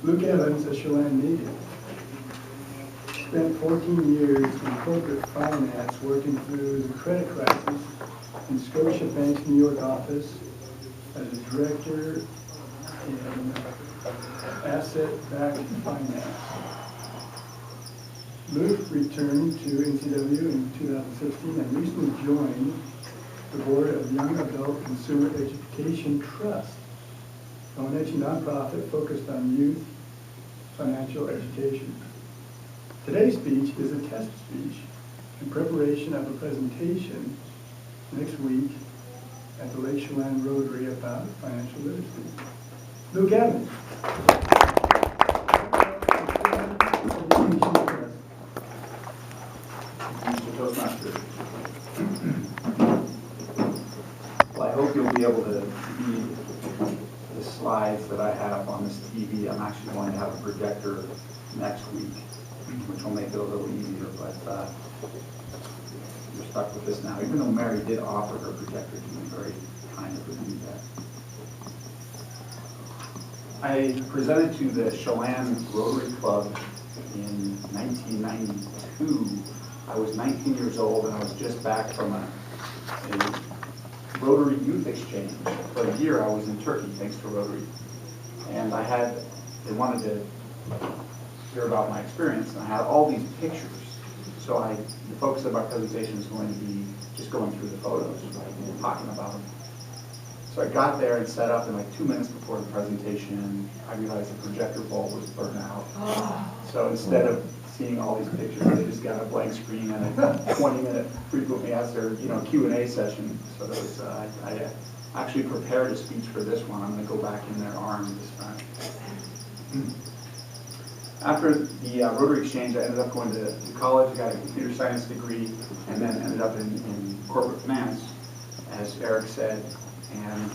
Luke Evans, a Chelan native, spent 14 years in corporate finance working through the credit crisis in Scotiabank's New York office as a director in asset-backed finance. Luke returned to NCW in 2016 and recently joined the board of Young Adult Consumer Education Trust, a Wenatchee nonprofit focused on youth financial education. Today's speech is a test speech in preparation of a presentation next week at the Lake Chelan Rotary about financial literacy. Luke Evans. Mr. Toastmaster. Well, I hope you'll be able to read the slides that I have on this TV. I'm actually going to have a projector next week, which will make it a little easier, but you're stuck with this now, even though Mary did offer her projector to me, very kind of her to do that. I presented to the Chelan Rotary Club in 1992. I was 19 years old and I was just back from a Rotary Youth Exchange. For a year I was in Turkey, thanks to Rotary. And they wanted to hear about my experience, and I had all these pictures. So the focus of my presentation is going to be just going through the photos, right, and talking about them. So I got there and set up, and like 2 minutes before the presentation, I realized the projector bulb was burnt out. So instead of seeing all these pictures, they just got a blank screen and a 20-minute frequently answered, Q&A session. So there was, I actually prepared a speech for this one. I'm going to go back in there armed this time. After the Rotary Exchange, I ended up going to college. I got a computer science degree, and then ended up in corporate finance, as Eric said, and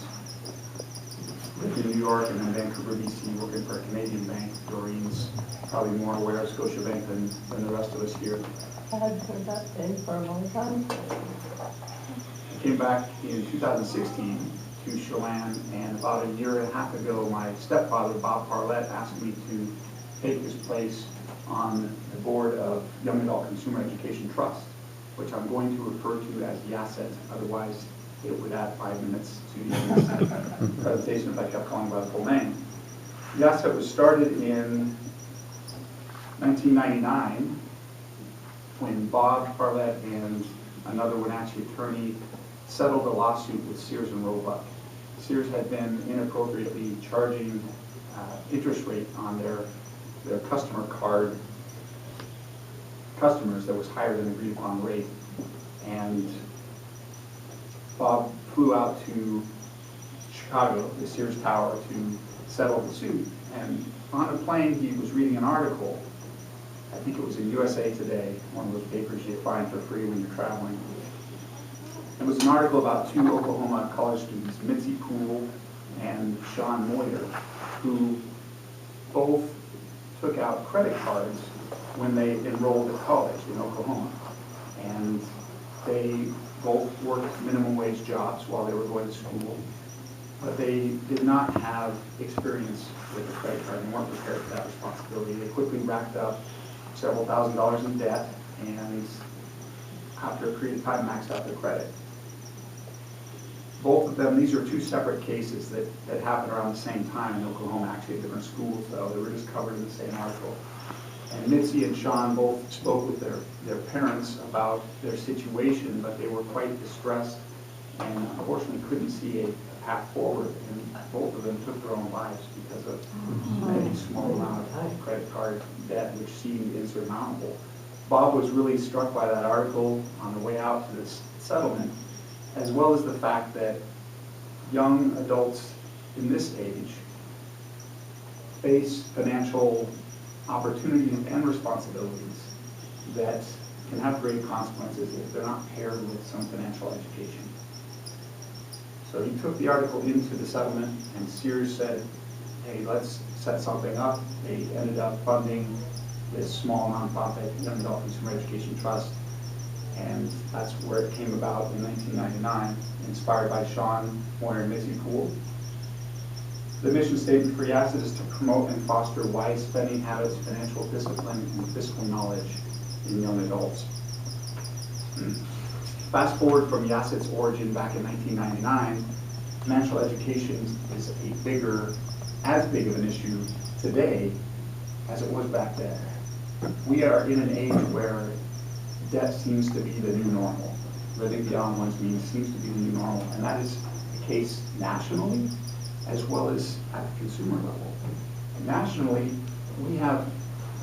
lived in New York and then Vancouver, BC, working for a Canadian bank. Doreen's probably more aware of Scotiabank than the rest of us here. I had heard that name for a long time. I came back in 2016 to Chelan, and about a year and a half ago, my stepfather, Bob Parlett, asked me to take his place on the board of Young Adult Consumer Education Trust, which I'm going to refer to as YASET. Otherwise, it would add 5 minutes to the presentation if I kept calling by the full name. YASET was started in 1999 when Bob Parlett and another Wenatchee attorney settled a lawsuit with Sears and Roebuck. Sears had been inappropriately charging interest rate on their customer card customers that was higher than agreed upon rate. And Bob flew out to Chicago, the Sears Tower, to settle the suit. And on a plane, he was reading an article. I think it was in USA Today, one of those papers you find for free when you're traveling. It was an article about two Oklahoma college students, Mitzi Poole and Sean Moyer, who both took out credit cards when they enrolled at college in Oklahoma. And they both worked minimum wage jobs while they were going to school, but they did not have experience with the credit card and weren't prepared for that responsibility. They quickly racked up several $1,000s in debt, and after a period of time maxed out their credit. Both of them, these are two separate cases that happened around the same time in Oklahoma, actually at different schools though. They were just covered in the same article. And Mitzi and Sean both spoke with their parents about their situation, but they were quite distressed and unfortunately couldn't see a path forward. And both of them took their own lives because of a small amount of credit card debt, which seemed insurmountable. Bob was really struck by that article on the way out to this settlement, as well as the fact that young adults in this age face financial opportunities and responsibilities that can have great consequences if they're not paired with some financial education. So he took the article into the settlement, and Sears said, hey, let's set something up. They ended up funding this small nonprofit, Young Adult Consumer Education Trust, and that's where it came about in 1999, inspired by Sean Moyer and Mitzi Poole. The mission statement for YASIT is to promote and foster wise spending habits, financial discipline, and fiscal knowledge in young adults. Fast forward from YASIT's origin back in 1999, financial education is as big of an issue today as it was back then. We are in an age where debt seems to be the new normal. Living beyond one's means seems to be the new normal, and that is the case nationally as well as at the consumer level. Nationally, we have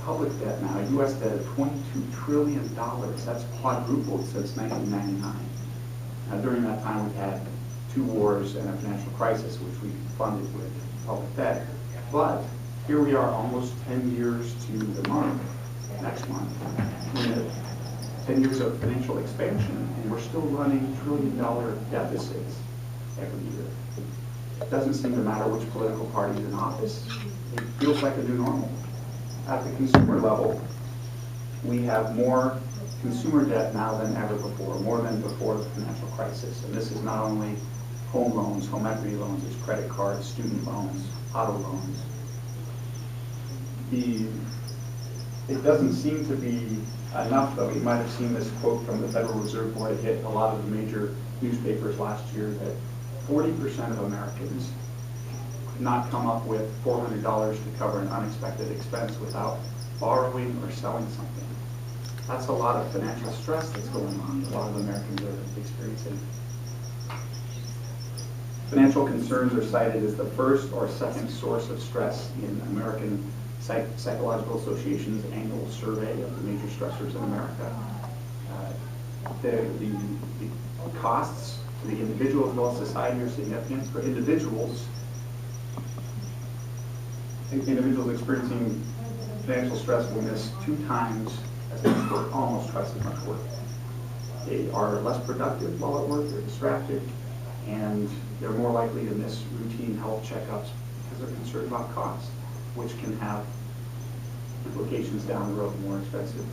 public debt now, U.S. debt of $22 trillion. That's quadrupled since 1999. Now, during that time, we've had 2 wars and a financial crisis, which we funded with public debt. But here we are, almost 10 years to the month, next month, in 10 years of financial expansion, and we're still running trillion-dollar deficits every year. It doesn't seem to matter which political party is in office. It feels like a new normal. At the consumer level, we have more consumer debt now than ever before, more than before the financial crisis. And this is not only home loans, home equity loans, it's credit cards, student loans, auto loans. It doesn't seem to be enough, though. You might have seen this quote from the Federal Reserve Board. It hit a lot of the major newspapers last year that 40% of Americans could not come up with $400 to cover an unexpected expense without borrowing or selling something. That's a lot of financial stress that's going on. A lot of Americans are experiencing. Financial concerns are cited as the first or second source of stress in American Psychological Association's annual survey of the major stressors in America. The costs to the individual as well as society are significant. For individuals experiencing financial stress will miss 2 times as much work, almost twice as much work. They are less productive while at work, they're distracted, and they're more likely to miss routine health checkups because they're concerned about cost, which can have implications down the road, more expensive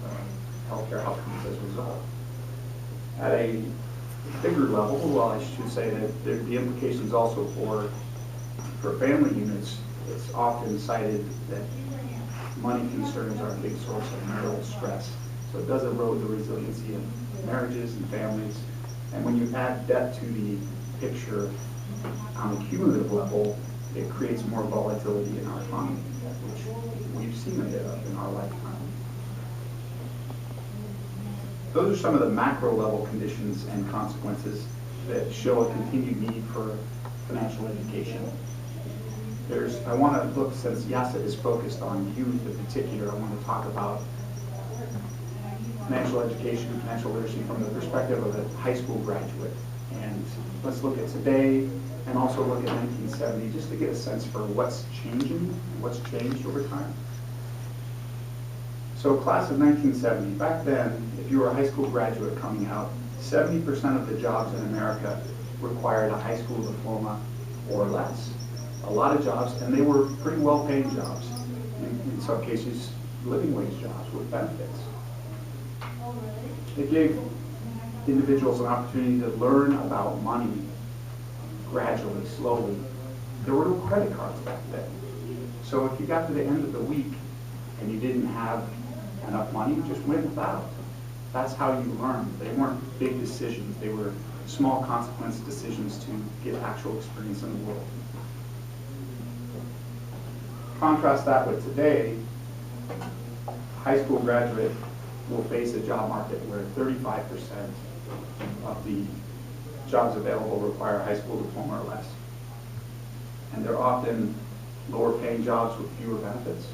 healthcare outcomes as a result. At a bigger level, well, I should say that the implications also for family units, it's often cited that money concerns are a big source of marital stress. So it does erode the resiliency of marriages and families. And when you add debt to the picture on a cumulative level, it creates more volatility in our economy, which we've seen a bit of in our lifetime. Those are some of the macro level conditions and consequences that show a continued need for financial education. I want to look, since YASIT is focused on youth in particular, I want to talk about financial education and financial literacy from the perspective of a high school graduate. And let's look at today and also look at 1970 just to get a sense for what's changing, what's changed over time. So class of 1970, back then, if you were a high school graduate coming out, 70% of the jobs in America required a high school diploma or less. A lot of jobs, and they were pretty well-paying jobs. In some cases, living wage jobs with benefits. It gave individuals an opportunity to learn about money gradually, slowly. There were no credit cards back then. So if you got to the end of the week and you didn't have enough money, you just went without. That's how you learned. They weren't big decisions. They were small consequence decisions to get actual experience in the world. Contrast that with today, a high school graduate will face a job market where 35% of the jobs available require a high school diploma or less. And they're often lower paying jobs with fewer benefits.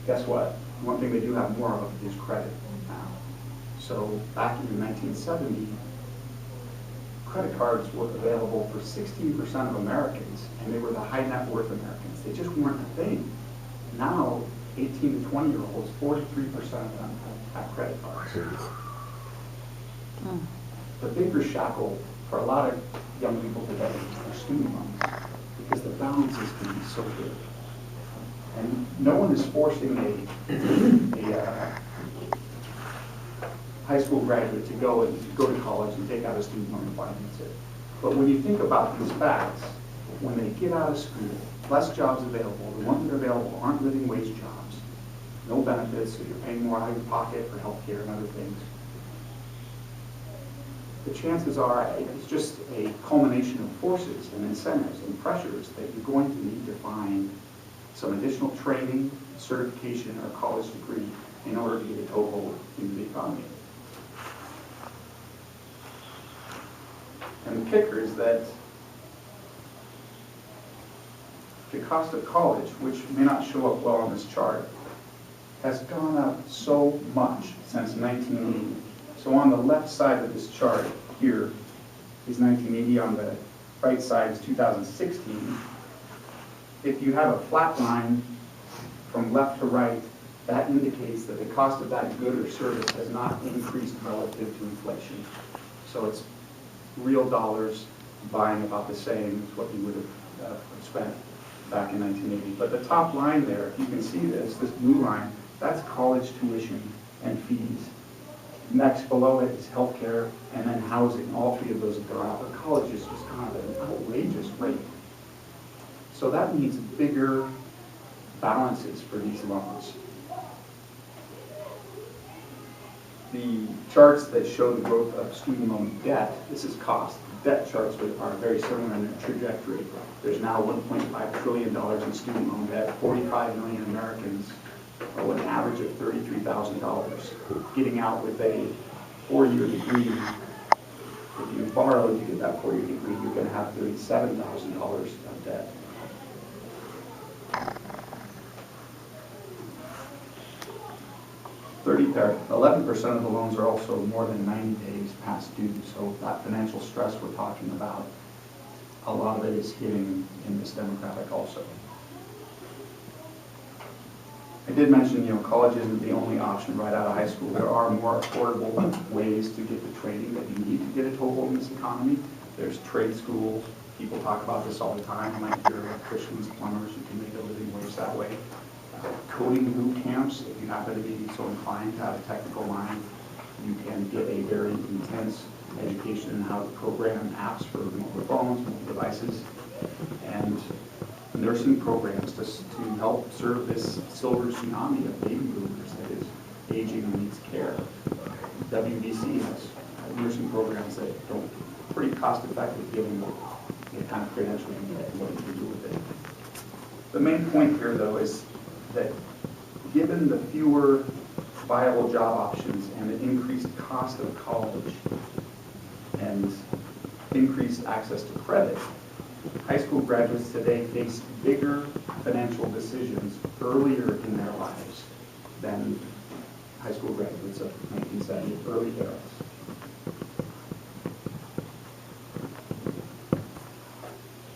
Guess what? One thing they do have more of is credit now. So back in 1970, credit cards were available for 16% of Americans, and they were the high net worth Americans. They just weren't a thing. Now, 18 to 20-year-olds, 43% of them have credit cards. The bigger shackle for a lot of young people today are student loans, because the balances can be so big. And no one is forcing a high school graduate to go to college and take out a student loan and finance it. But when you think about these facts, when they get out of school, less jobs available. The ones that are available aren't living wage jobs. No benefits, so you're paying more out of your pocket for health care and other things. The chances are it's just a culmination of forces and incentives and pressures that you're going to need to find some additional training, certification, or college degree in order to get a toehold into the economy. And the kicker is that the cost of college, which may not show up well on this chart, has gone up so much since 1980. So on the left side of this chart here is 1980, on the right side is 2016. If you have a flat line from left to right, that indicates that the cost of that good or service has not increased relative to inflation. So it's real dollars buying about the same as what you would have spent back in 1980. But the top line there, if you can see this blue line, that's college tuition and fees. Next below it is healthcare and then housing. All three of those have gone up. But college is just kind of an outrageous rate. So that means bigger balances for these loans. The charts that show the growth of student loan debt, this is cost. Debt charts are very similar in their trajectory. There's now $1.5 trillion in student loan debt. 45 million Americans owe an average of $33,000. Getting out with a 4-year degree, if you borrow to get that 4-year degree, you're going to have $37,000 of debt. There, 11% of the loans are also more than 90 days past due, so that financial stress we're talking about, a lot of it is hitting in this demographic also. I did mention, college isn't the only option right out of high school. There are more affordable ways to get the training that you need to get a toehold in this economy. There's trade schools. People talk about this all the time. You might hear electricians, plumbers, you can make a living wage that way. Coding boot camps, if you happen to be so inclined to have a technical mind, you can get a very intense education in how to program apps for mobile phones, mobile devices, and nursing programs to help serve this silver tsunami of baby boomers that is aging and needs care. WVC has nursing programs that don't pretty cost effective given the kind of credentials you get and what you can do with it. The main point here though is that given the fewer viable job options and the increased cost of college and increased access to credit, high school graduates today face bigger financial decisions earlier in their lives than high school graduates of 1970, early eras.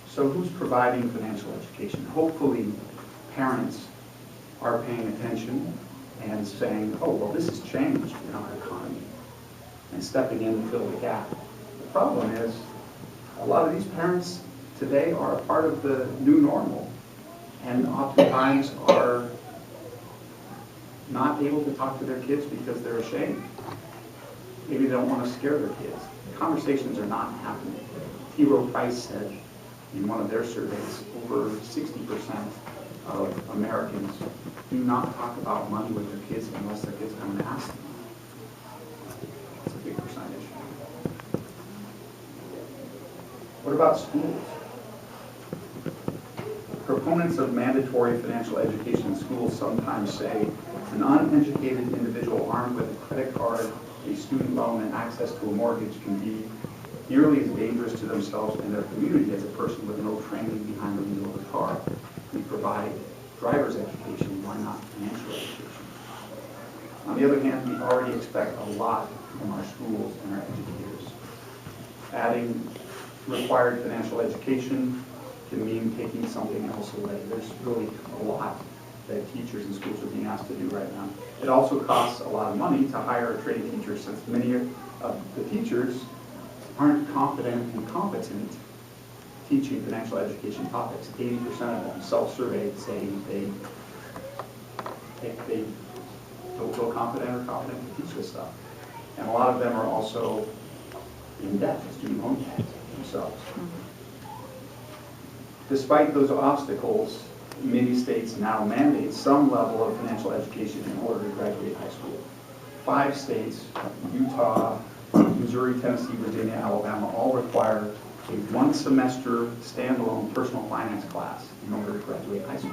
So who's providing financial education? Hopefully parents are paying attention and saying, oh, well, this has changed in our economy, and stepping in to fill the gap. The problem is, a lot of these parents today are a part of the new normal, and oftentimes are not able to talk to their kids because they're ashamed. Maybe they don't want to scare their kids. Conversations are not happening. T. Rowe Price said in one of their surveys, over 60% of Americans do not talk about money with their kids unless their kids come and ask them. That's a big percentage. What about schools? Proponents of mandatory financial education in schools sometimes say an uneducated individual armed with a credit card, a student loan, and access to a mortgage can be nearly as dangerous to themselves and their community as a person with no training behind the wheel of a car. We provide driver's education, why not financial education? On the other hand, we already expect a lot from our schools and our educators. Adding required financial education can mean taking something else away. There's really a lot that teachers and schools are being asked to do right now. It also costs a lot of money to hire a trained teacher, since many of the teachers aren't confident and competent teaching financial education topics. 80% of them, self-surveyed, say they don't feel confident or competent to teach this stuff. And a lot of them are also in debt, student loan debt themselves. Despite those obstacles, many states now mandate some level of financial education in order to graduate high school. 5 states, Utah, Missouri, Tennessee, Virginia, Alabama, all require a 1-semester standalone personal finance class in order to graduate high school.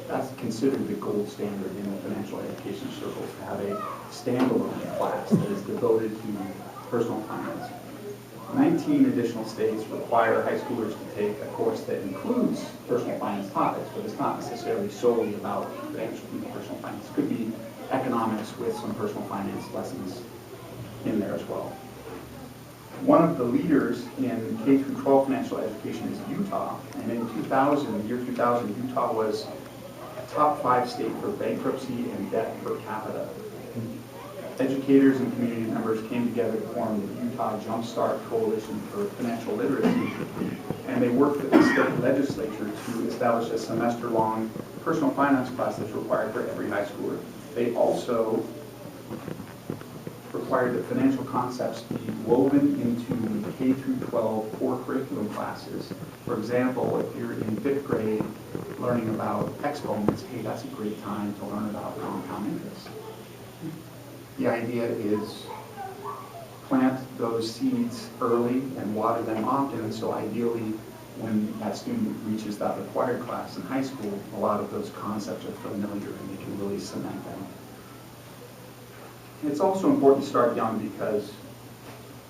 That's considered the gold standard in the financial education circles, to have a standalone class that is devoted to personal finance. 19 additional states require high schoolers to take a course that includes personal finance topics, but it's not necessarily solely about personal finance. It could be economics with some personal finance lessons in there as well. One of the leaders in K-12 financial education is Utah, and in 2000, the year 2000, Utah was a top 5 state for bankruptcy and debt per capita. Educators and community members came together to form the Utah Jumpstart Coalition for Financial Literacy, and they worked with the state legislature to establish a semester-long personal finance class that's required for every high schooler. They also required that financial concepts be woven into the K-12 core curriculum classes. For example, if you're in 5th grade learning about exponents, hey, that's a great time to learn about compound interest. The idea is plant those seeds early and water them often, and so ideally when that student reaches that required class in high school, a lot of those concepts are familiar and they can really cement them. It's also important to start young because,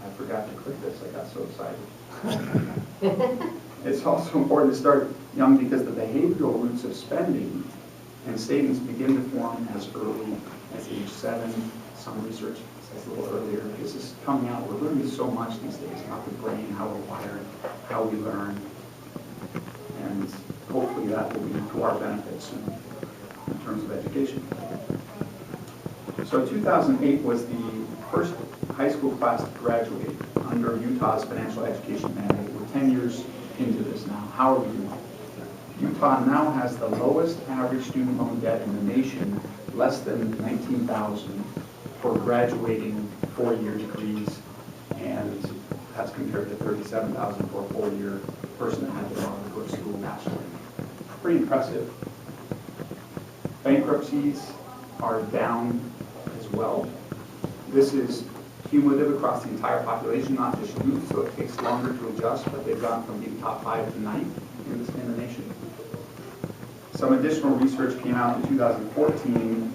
I forgot to click this, I got so excited. It's also important to start young because the behavioral roots of spending and savings begin to form as early as age 7. Some research says a little earlier. This is coming out. We're learning so much these days about the brain, how we're wired, how we learn, and hopefully that will be to our benefit soon in terms of education. So 2008 was the first high school class to graduate under Utah's financial education mandate. We're 10 years into this now. How are we doing? Utah now has the lowest average student loan debt in the nation, less than $19,000 for graduating 4-year degrees, and that's compared to $37,000 for a 4-year person that had to go to school nationally. Pretty impressive. Bankruptcies are down as well. This is cumulative across the entire population, not just youth, so it takes longer to adjust, but they've gone from being top 5 to 9th in the nation. Some additional research came out in 2014,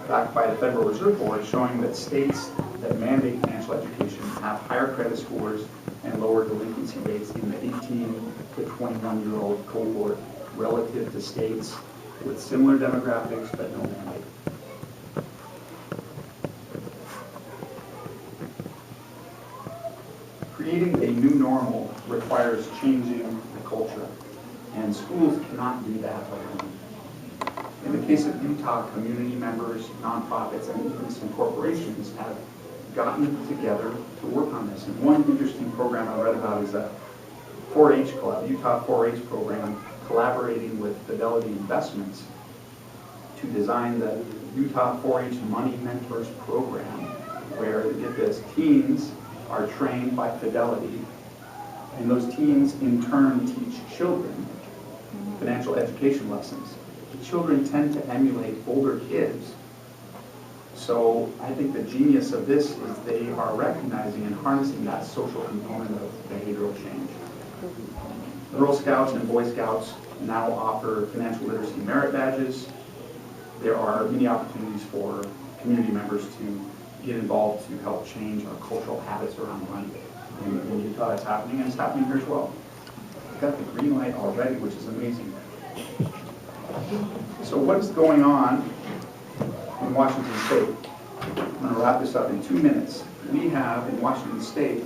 backed by the Federal Reserve Board, showing that states that mandate financial education have higher credit scores and lower delinquency rates in the 18 to 21-year-old cohort relative to states with similar demographics but no mandate. Creating a new normal requires changing the culture, and schools cannot do that alone. In the case of Utah, community members, nonprofits, and even some corporations have gotten together to work on this. And one interesting program I read about is a 4-H club, Utah 4-H program, collaborating with Fidelity Investments to design the Utah 4-H Money Mentors program, where, get this, teens are trained by Fidelity, and those teens in turn teach children financial education lessons. The children tend to emulate older kids. So I think the genius of this is they are recognizing and harnessing that social component of behavioral change. Girl Scouts and Boy Scouts now offer financial literacy merit badges. There are many opportunities for community members to get involved to help change our cultural habits around money. In Utah, it's happening, and it's happening here as well. We've got the green light already, which is amazing. So what is going on in Washington State? I'm going to wrap this up in 2 minutes. We have in Washington State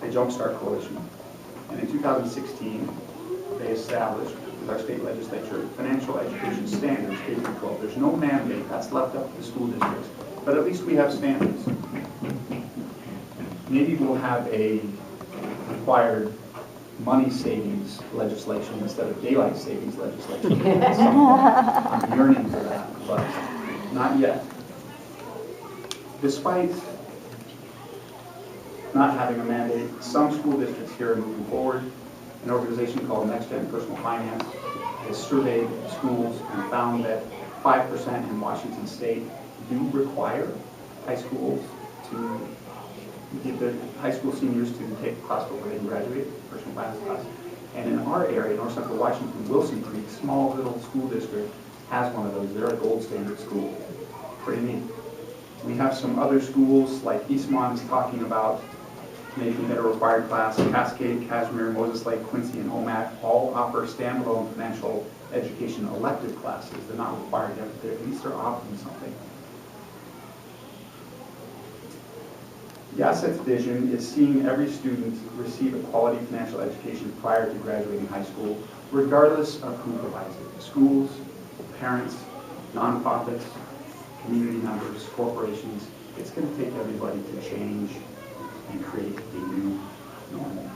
a Jumpstart Coalition. And in 2016, they established, with our state legislature, financial education standards, K-12. There's no mandate. That's left up to the school districts. But at least we have standards. Maybe we'll have a required money savings legislation instead of daylight savings legislation. I'm yearning for that, but not yet. Despite not having a mandate, some school districts here are moving forward. An organization called Next Gen Personal Finance has surveyed schools and found that 5% in Washington State do require high schools to get their high school seniors to take a class before they can graduate, personal finance class. And in our area, North Central Washington, Wilson Creek, small little school district, has one of those. They're a gold standard school. Pretty neat. We have some other schools, like Eastmont is talking about making it a required class. Cascade, Kashmir, Moses Lake, Quincy, and Omak all offer standalone financial education elective classes. They're not required yet, but at least they're offering something. The Assets vision is seeing every student receive a quality financial education prior to graduating high school, regardless of who provides it. Schools, parents, nonprofits, community members, corporations. It's going to take everybody to change and create a new normal.